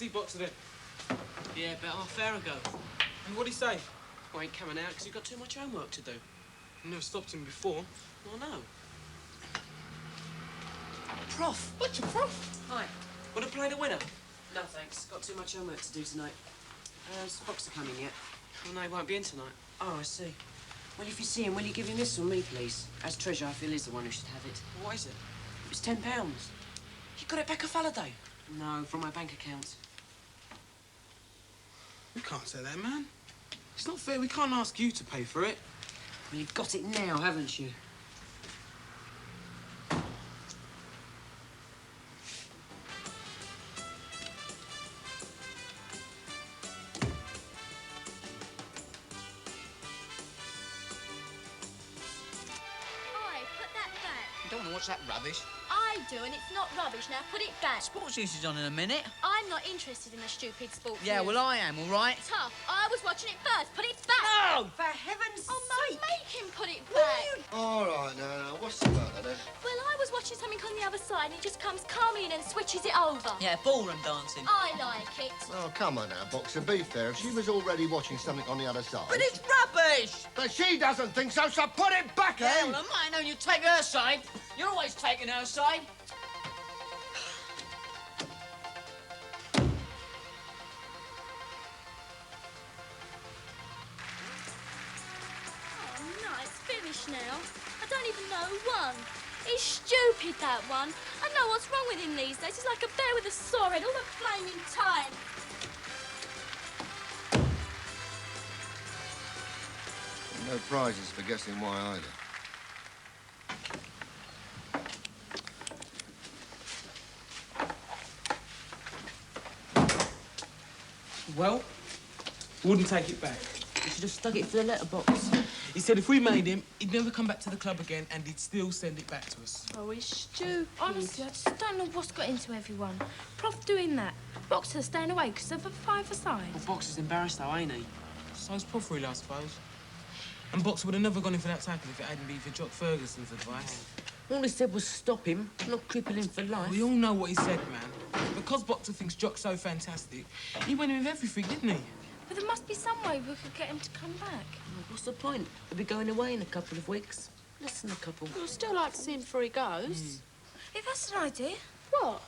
see Boxer then? Yeah, about half hour ago. And what'd he say? Well, he ain't coming out because he's got too much homework to do. I never stopped him before. Well, no. Prof. What's your prof? Hi. Want to play the winner? No, thanks. Got too much homework to do tonight. Is Boxer coming yet? Well, no, he won't be in tonight. Oh, I see. Well, if you see him, will you give him this or me, please? As treasurer, I feel he's the one who should have it. What is it? It's £10. You got it back off holiday? No, from my bank account. You can't say that, man. It's not fair. We can't ask you to pay for it. Well, you've got it now, haven't you? Don't want to watch that rubbish. I do, and it's not rubbish. Now put it back. Sports news is on in a minute. I'm not interested in the stupid sports Yeah, news. well, I am, all right? Tough. I was watching it first. Put it back. No! For heaven's Oh, sake! Mum, make him put it back. All right, now, what's the matter then? Well, I was watching something on the other side, and he just comes calmly in and switches it over. Yeah, ballroom dancing. I like it. Oh, come on now, Boxer, be fair. If she was already watching something on the other side... But it's rubbish! But she doesn't think so, so put it back, Yeah, eh? well, I might have known you'd take her side. You're always taking her side. Oh, no, it's finished now. I don't even know who won. He's stupid, that one. I know what's wrong with him these days. He's like a bear with a sore head all the flaming time. No prizes for guessing why either. Well, wouldn't take it back. You should have stuck it for the letterbox. He said if we made him, he'd never come back to the club again and he'd still send it back to us. Oh, he's stupid. Honestly, I just don't know what's got into everyone. Prof doing that. Boxer staying away because of a five-a-side. Well, Boxer's embarrassed, though, ain't he? So's Prof really, I suppose. And Boxer would have never gone in for that tackle if it hadn't been for Jock Ferguson's advice. All he said was stop him, not cripple him for life. We all know what he said, man. Because Boxer thinks Jock's so fantastic, he went in with everything, didn't he? But there must be some way we could get him to come back. Well, what's the point? He'll be going away in a couple of weeks. Less than a couple. We'll still like to see him before he goes. If that's an idea. What?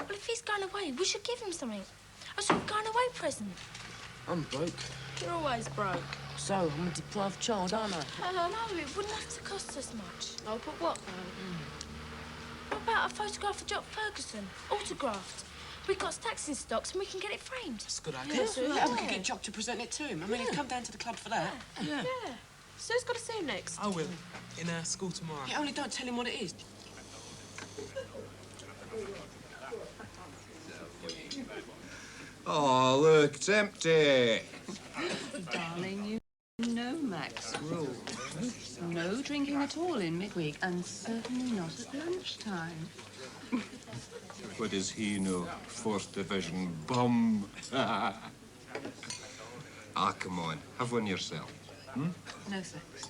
Well, if he's going away, we should give him something. A sort of going away present. I'm broke. You're always broke. So, I'm a deprived child, aren't I? No, it wouldn't have to cost us much. Oh, but what, What about a photograph of Jock Ferguson? Autographed. We've got stacks in stocks and we can get it framed. That's a good idea. Yeah, we could get Jock to present it to him. I mean, he'd come down to the club for that. Yeah. Yeah. So who's got to see him next? I will. In school tomorrow. Yeah, only don't tell him what it is. Oh, look, it's empty. Darling, you know Mac's rules. No drinking at all in midweek, and certainly not at lunchtime. What does he know? Fourth Division bum. Ah, come on. Have one yourself. No thanks.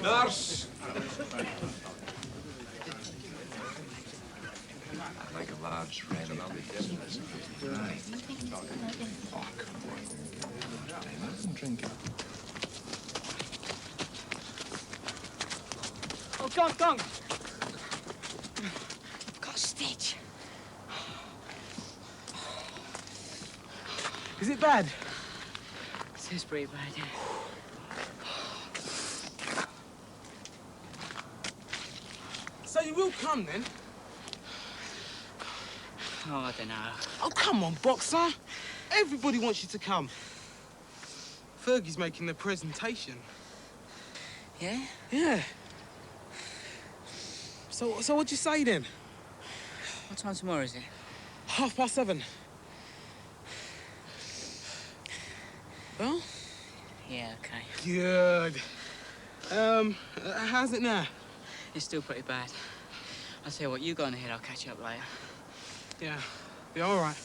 Nurse! I'd like a large remedy. Right. Oh, come on. I didn't drink it. Oh, gone. I've got a stitch. Is it bad? It's pretty bad, yeah. So you will come, then? Oh, I don't know. Oh, come on, Boxer. Everybody wants you to come. Fergie's making the presentation. Yeah? Yeah. So what'd you say, then? What time tomorrow is it? 7:30. Well? Yeah, okay. Good. How's it now? It's still pretty bad. I'll tell you what, you go on ahead, I'll catch you up later. Yeah. Be all right.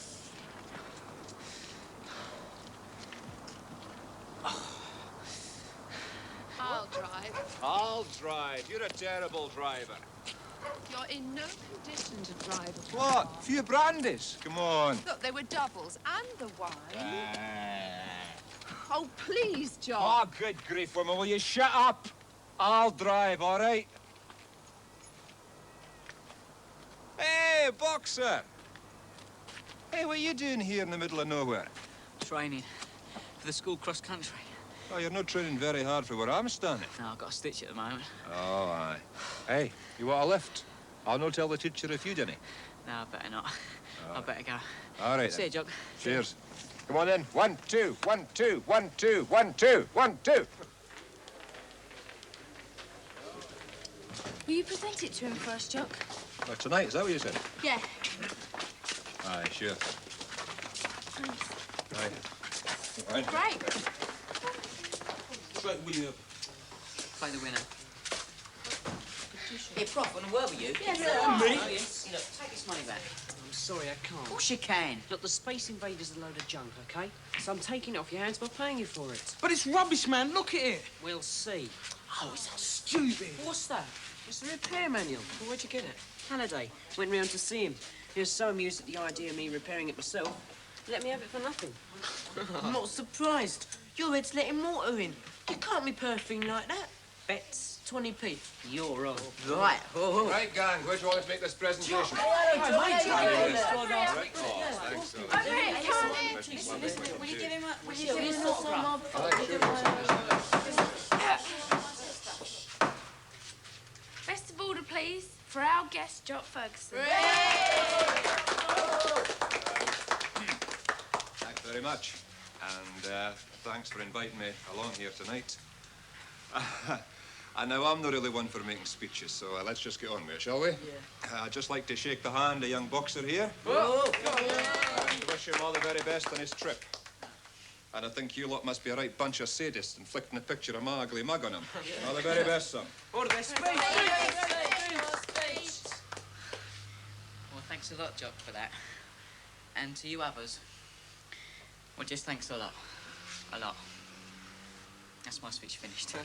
I'll drive. I'll drive. You're a terrible driver. You're in no condition to drive. What? Few brandies? Come on. Look, they were doubles and the wine. Oh, please, John. Oh, good grief, woman, will you shut up? I'll drive, all right? Hey, Boxer! Hey, what are you doing here in the middle of nowhere? Training for the school cross country. Oh, you're not training very hard for where I'm standing. No, I've got a stitch at the moment. Oh, aye. Hey, you want a lift? I'll not tell the teacher if you didn't. No, I better not. I better go. All right, See you, then. Jock. Cheers. Come on, then. 1, 2, 1, 2, 1, 2, 1, 2, 1, 2. Will you present it to him first, Jock? Oh, tonight, is that what you said? Yeah. Aye, sure. Thanks. Aye. Right. Great. Straight William. Play the winner. Hey, Prof, want a word with you? Yes, sir. Oh, yes. Look, take this money back. I'm sorry, I can't. Of course you can. Look, the Space Invaders are a load of junk, OK? So I'm taking it off your hands by paying you for it. But it's rubbish, man. Look at it. We'll see. Oh, it's so stupid. What's that? It's a repair manual. Well, where'd you get it? Halliday. Went round to see him. He was so amused at the idea of me repairing it myself, he let me have it for nothing. I'm not surprised. Your head's letting water in. You can't repair a thing like that. Bets 20p. You're on. Right. Oh, Right, gang, where do you want us to make this presentation? Will you give him a... Will you give him a... Best of order, please, for our guest, Jock Ferguson. Thanks very much. And thanks for inviting me along here tonight. And now, I'm not really one for making speeches, so let's just get on with it, shall we? Yeah. I'd just like to shake the hand of young Boxer here. And wish him all the very best on his trip. And I think you lot must be a right bunch of sadists inflicting a picture of my ugly mug on him. All the very best, son. All the best. Well, thanks a lot, Jock, for that. And to you others, well, just thanks a lot. A lot. That's my speech finished. Do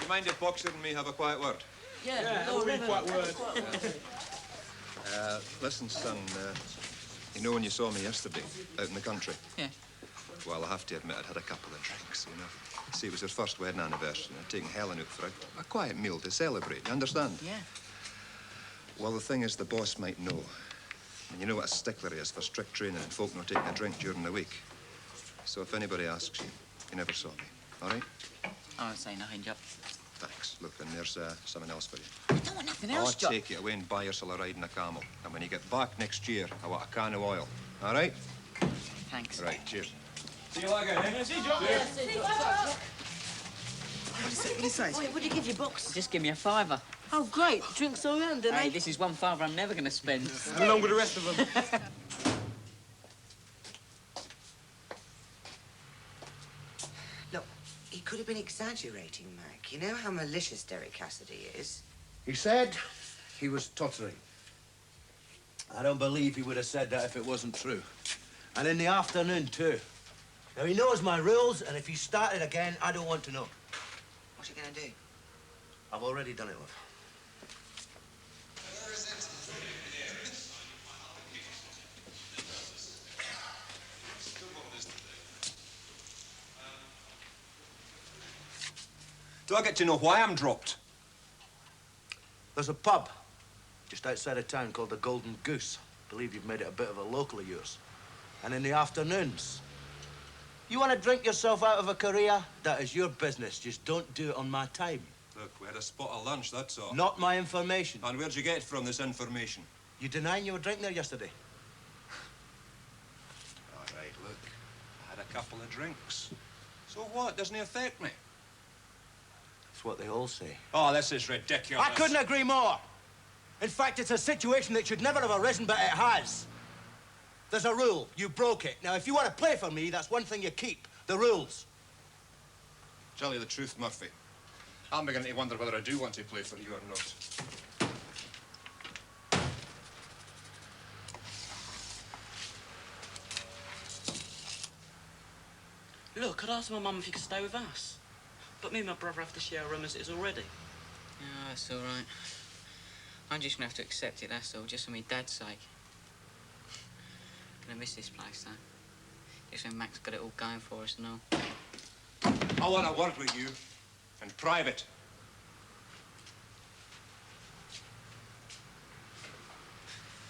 you mind if Boxer and me have a quiet word? Yeah, Quite word. Listen, son, you know when you saw me yesterday out in the country? Yeah. Well, I have to admit I'd had a couple of drinks, you know. See, it was her first wedding anniversary, and I'd taken Helen out for a quiet meal to celebrate, you understand? Yeah. Well, the thing is, the boss might know. And you know what a stickler he is for strict training and folk not taking a drink during the week. So if anybody asks you, you never saw me, all right? I won't say nothing, Jock. Thanks. Look, and there's something else for you. I don't want nothing I'll else, Jock. take you away and buy yourself a ride in a camel. And when you get back next year, I want a can of oil. All right? Thanks. Right, cheers. See you later, eh? See you, Jock. What do you say? Wait, what do you give your box? Just give me a fiver. Oh, great. Drinks all round, don't Hey, they? this is one fiver I'm never going to spend. Along with the rest of them. Look, he could have been exaggerating, Mac. You know how malicious Derek Cassidy is. He said he was tottering. I don't believe he would have said that if it wasn't true. And in the afternoon, too. Now, he knows my rules, and if he started again, I don't want to know. What's he gonna do? I've already done it, love. Do I get to know why I'm dropped? There's a pub just outside of town called the Golden Goose. I believe you've made it a bit of a local of yours. And in the afternoons, you want to drink yourself out of a career? That is your business. Just don't do it on my time. Look, we had a spot of lunch, that's all. Not my information. And where'd you get it from, this information? You denying you were drinking there yesterday? All right, look, I had a couple of drinks. So what? Doesn't it affect me? That's what they all say. Oh, this is ridiculous. I couldn't agree more. In fact, it's a situation that should never have arisen, but it has. There's a rule. You broke it. Now, if you want to play for me, that's one thing you keep. The rules. Tell you the truth, Murphy. I'm beginning to wonder whether I do want to play for you or not. Look, I'd asked my mum if you could stay with us. But me and my brother have to share a room as it is already. Oh, that's all right. I'm just gonna have to accept it, that's all, just for me dad's sake. Gonna miss this place, though. Just when Mac's got it all going for us and all. I want a word with you, in private.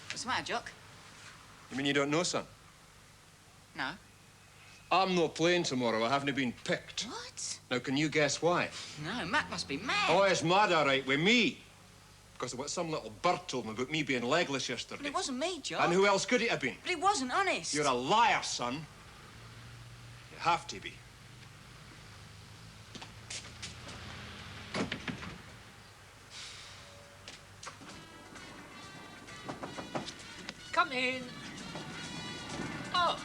What's the matter, Jock? You mean you don't know, son? No. I'm not playing tomorrow. I haven't been picked. What? Now, can you guess why? No, Mac must be mad. Oh, it's mad, all right, with me. Because of what some little bird told me about me being legless yesterday. But it wasn't me, Jock. And who else could it have been? But it wasn't, honest. You're a liar, son. You have to be. Come in. Oh,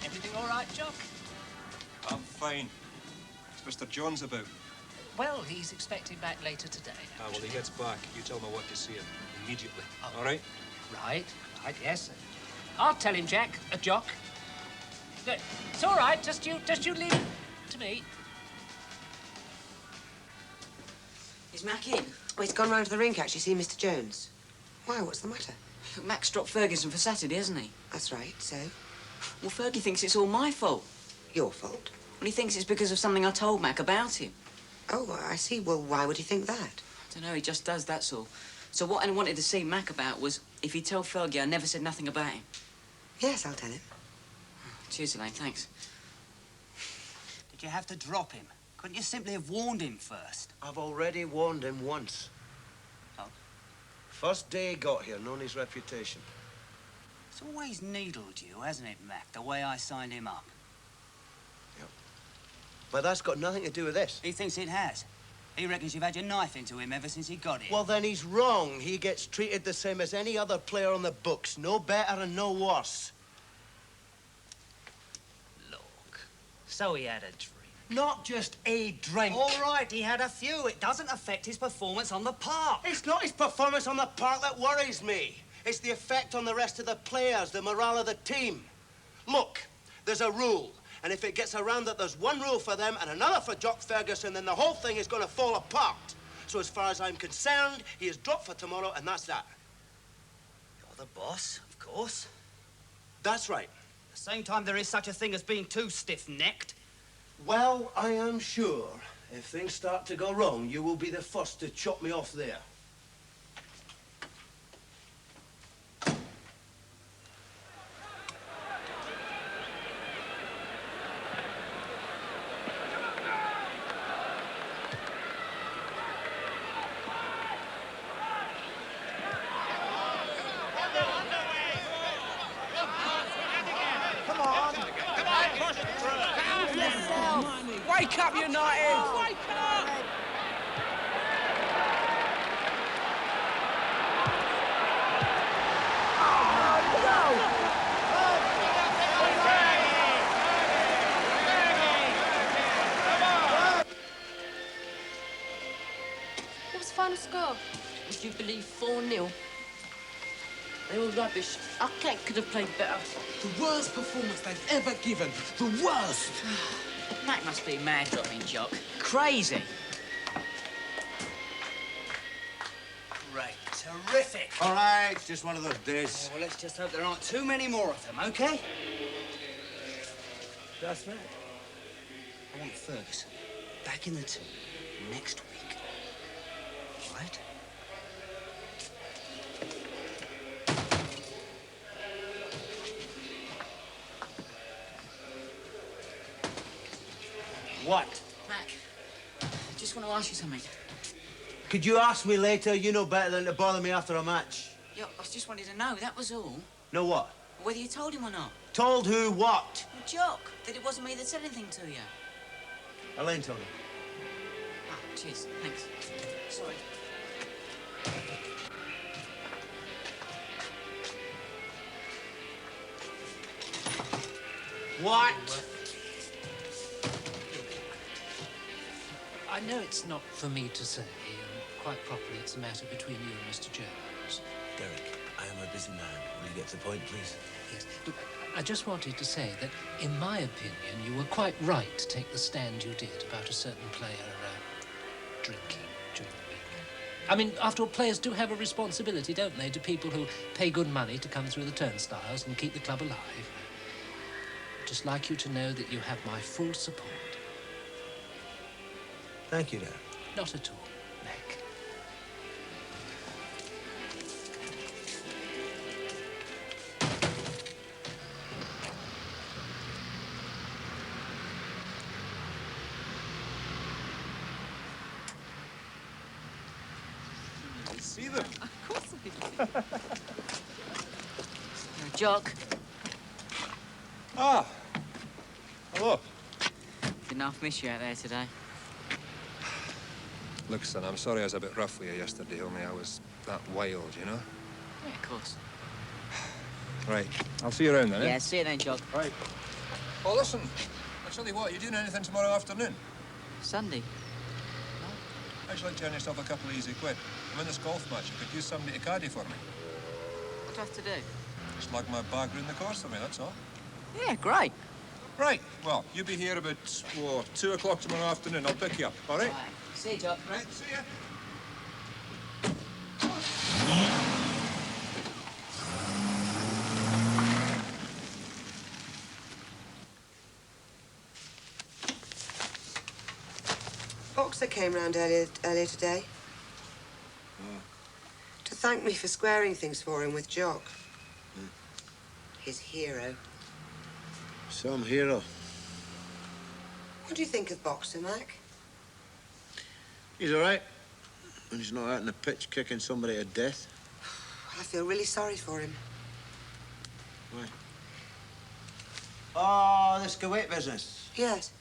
everything all right, Jock? I'm fine. Is Mr. Jones about? Well, he's expected back later today. Ah, well, he gets back. You tell me what to see him immediately. All right? Right, yes. I'll tell him, Jack. Jock. It's all right. Just you leave it to me. Is Mac in? Oh, he's gone round to the rink, actually, see Mr. Jones. Why, what's the matter? Look, Mac's dropped Ferguson for Saturday, hasn't he? That's right, so? Well, Fergie thinks it's all my fault. Your fault? Well, he thinks it's because of something I told Mac about him. Oh, I see. Well, why would he think that? I don't know, he just does, that's all. So what I wanted to see Mac about was if he'd tell Fergie I never said nothing about him. Yes, I'll tell him. Cheers, Elaine, thanks. Did you have to drop him? Couldn't you simply have warned him first? I've already warned him once. Oh? First day he got here, known his reputation. It's always needled you, hasn't it, Mac, the way I signed him up? Yep. But that's got nothing to do with this. He thinks it has. He reckons you've had your knife into him ever since he got here. Well, then he's wrong. He gets treated the same as any other player on the books. No better and no worse. Look, so he had a drink. Not just a drink. All right, he had a few. It doesn't affect his performance on the park. It's not his performance on the park that worries me. It's the effect on the rest of the players, the morale of the team. Look, there's a rule. And if it gets around that there's one rule for them and another for Jock Ferguson, then the whole thing is going to fall apart. So as far as I'm concerned, he is dropped for tomorrow, and that's that. You're the boss, of course. That's right. At the same time, there is such a thing as being too stiff-necked. Well, I am sure if things start to go wrong, you will be the first to chop me off there. Wake up, United! Wake up! What was the final score? Would you believe 4-0? They were rubbish. Our Kent could have played better. The worst performance they've ever given. The worst! Mac must be mad dropping Jock. Crazy. Great, terrific. All right, just one of those days. Well, let's just hope there aren't too many more of them, OK? That's right. I want Ferguson back in the team next week. All right? What? Mac, just want to ask you something. Could you ask me later? You know better than to bother me after a match. Yeah, I just wanted to know, that was all. Know what? Whether you told him or not. Told who what? Well, Jock, that it wasn't me that said anything to you. Elaine told me. Ah, cheers, thanks. Sorry. What? I know it's not for me to say, quite properly it's a matter between you and Mr. Jones. Derek, I am a busy man. Will you get to the point, please? Yes. Look, I just wanted to say that, in my opinion, you were quite right to take the stand you did about a certain player drinking during the week. I mean, after all, players do have a responsibility, don't they, to people who pay good money to come through the turnstiles and keep the club alive. I'd just like you to know that you have my full support. Thank you, Dad. Not at all, Mac. See them? Of course I do. Jock. Ah. Hello. Didn't half miss you out there today. Look, son, I'm sorry I was a bit rough with you yesterday, only I was that wild, you know? Yeah, of course. Right. I'll see you around then, eh? Yeah, see you then, Jock. Right. Oh, listen. I tell you what, you doing anything tomorrow afternoon? Sunday. How'd you like to earn yourself a couple of easy quid? I'm in this golf match. I could use somebody to caddy for me. What do I have to do? Just lug my bag round the course for me, that's all. Yeah, great. Right. Well, you be here about, 2 o'clock tomorrow afternoon. I'll pick you up, all right? See you, Jock. Right, see ya. Boxer came round earlier today. To thank me for squaring things for him with Jock. His hero. Some hero. What do you think of Boxer, Mac? He's all right. When he's not out in the pitch kicking somebody to death. I feel really sorry for him. Why? Oh, this Kuwait business. Yes.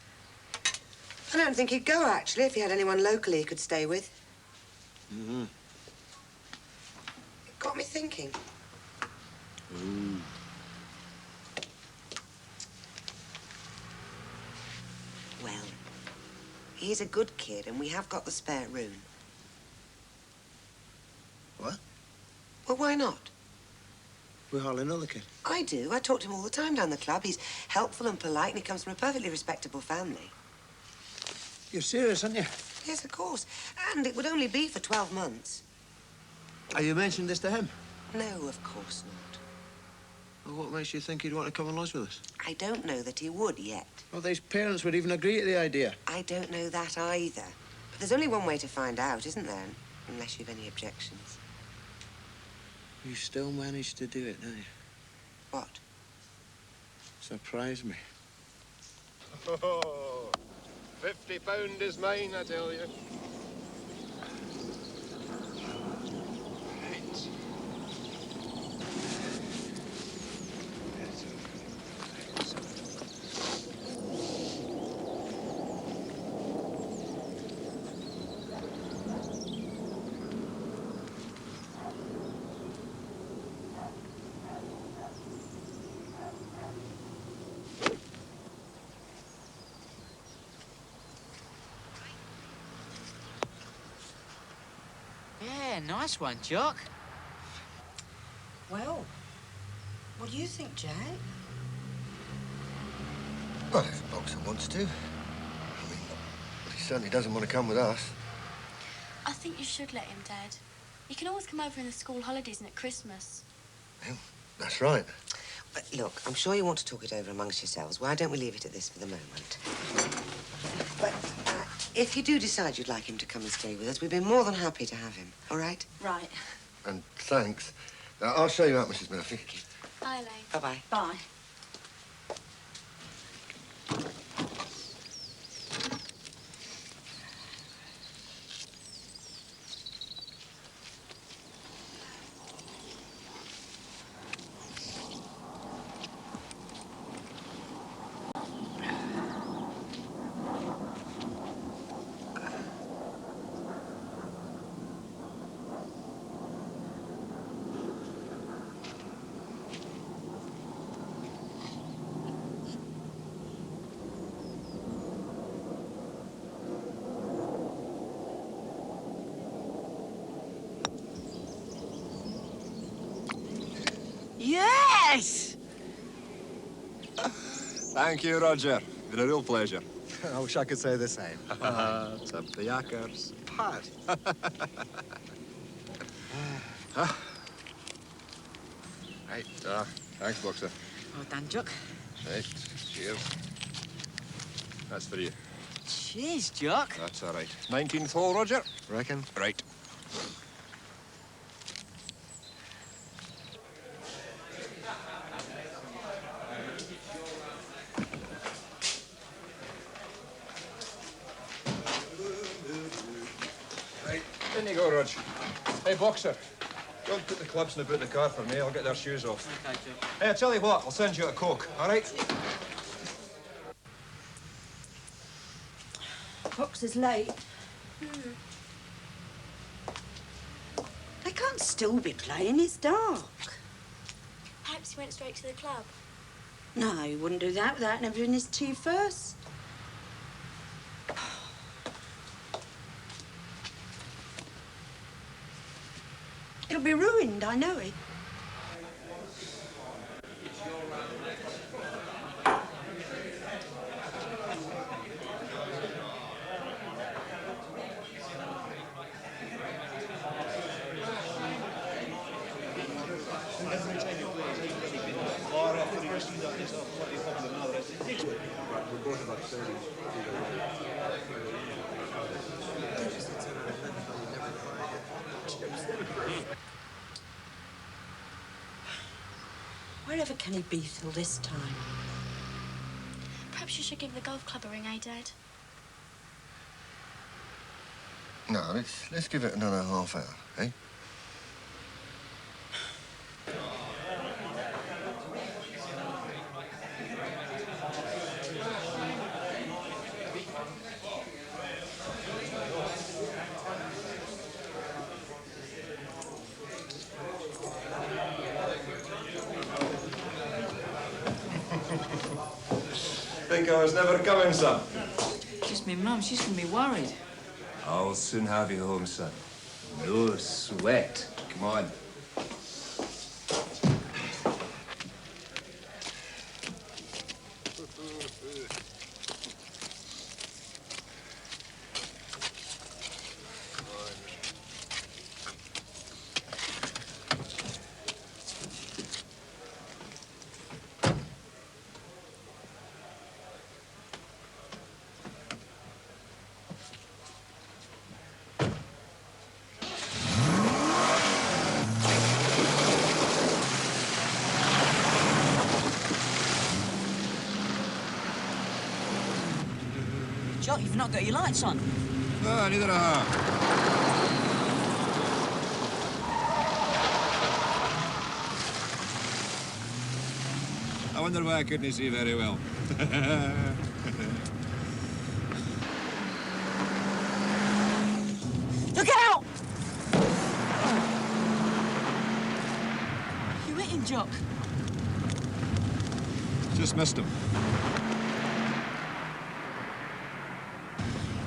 I don't think he'd go, actually, if he had anyone locally he could stay with. Mm-hmm. It got me thinking. Ooh. Well, he's a good kid, and we have got the spare room. What? Well, why not? We hardly know the kid. I do. I talk to him all the time down the club. He's helpful and polite, and he comes from a perfectly respectable family. You're serious, aren't you? Yes, of course. And it would only be for 12 months. Have you mentioned this to him? No, of course not. Well, what makes you think he'd want to come and lodge with us? I don't know that he would yet. Well, these parents would even agree to the idea. I don't know that either. But there's only one way to find out, isn't there? Unless you've any objections. You still managed to do it, don't you? What? Surprise me. Oh, £50 is mine, I tell you. Yeah, nice one, Jock. Well, what do you think, Jack? Well, if Boxer wants to. I mean, he certainly doesn't want to come with us. I think you should let him, Dad. You can always come over in the school holidays and at Christmas. Well, that's right. But look, I'm sure you want to talk it over amongst yourselves. Why don't we leave it at this for the moment? But if you do decide you'd like him to come and stay with us, we'd be more than happy to have him. All right? Right. And thanks. I'll show you out, Mrs. Murphy. Bye, Elaine. Bye-bye. Bye. Yes! Thank you, Roger. Been a real pleasure. I wish I could say the same. Tip the yackers. Pat. Huh? Right, thanks, Boxer. Well done, Jock. Right, cheers. That's for you. Cheers, Jock. That's all right. 19th hole, Roger? Reckon? Right. Right, in you go, Rog. Hey, Boxer. Don't put the clubs in the boot of the car for me. I'll get their shoes off. Okay, Jock. Hey, I tell you what, I'll send you a Coke, all right? Boxer's late. They can't still be playing, it's dark. Perhaps he went straight to the club. No, he wouldn't do that without having his tea first. He'll be ruined, I know it. Wherever can he be till this time? Perhaps you should give the golf club a ring, eh, Dad? No, let's give it another half hour, eh? Think I was never coming, son. Just me mum, she's gonna be worried. I'll soon have you home, son. No sweat. Come on. Jock, you've not got your lights on. No, neither have I wonder why I couldn't see very well. Look out! You hit him, Jock. Just missed him.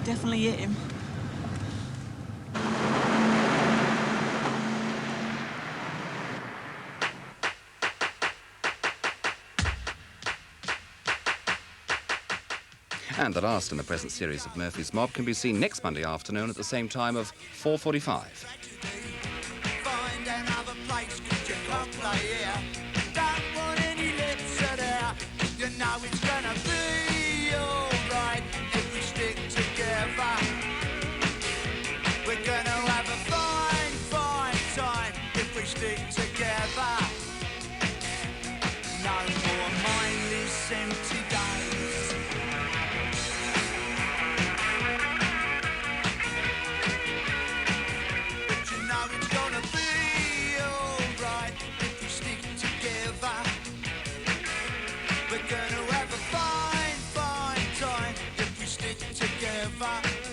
Definitely hit him. And the last in the present series of Murphy's Mob can be seen next Monday afternoon at the same time of 4:45. Find another place, 'cause you can't play here. Don't want any lecture there. You know it's gonna be alright if we stick together. We're gonna have a fine, fine time if we stick together. No more mindless empty days. But you know it's gonna be alright if we stick together. We're gonna have a fine, fine time if we stick together.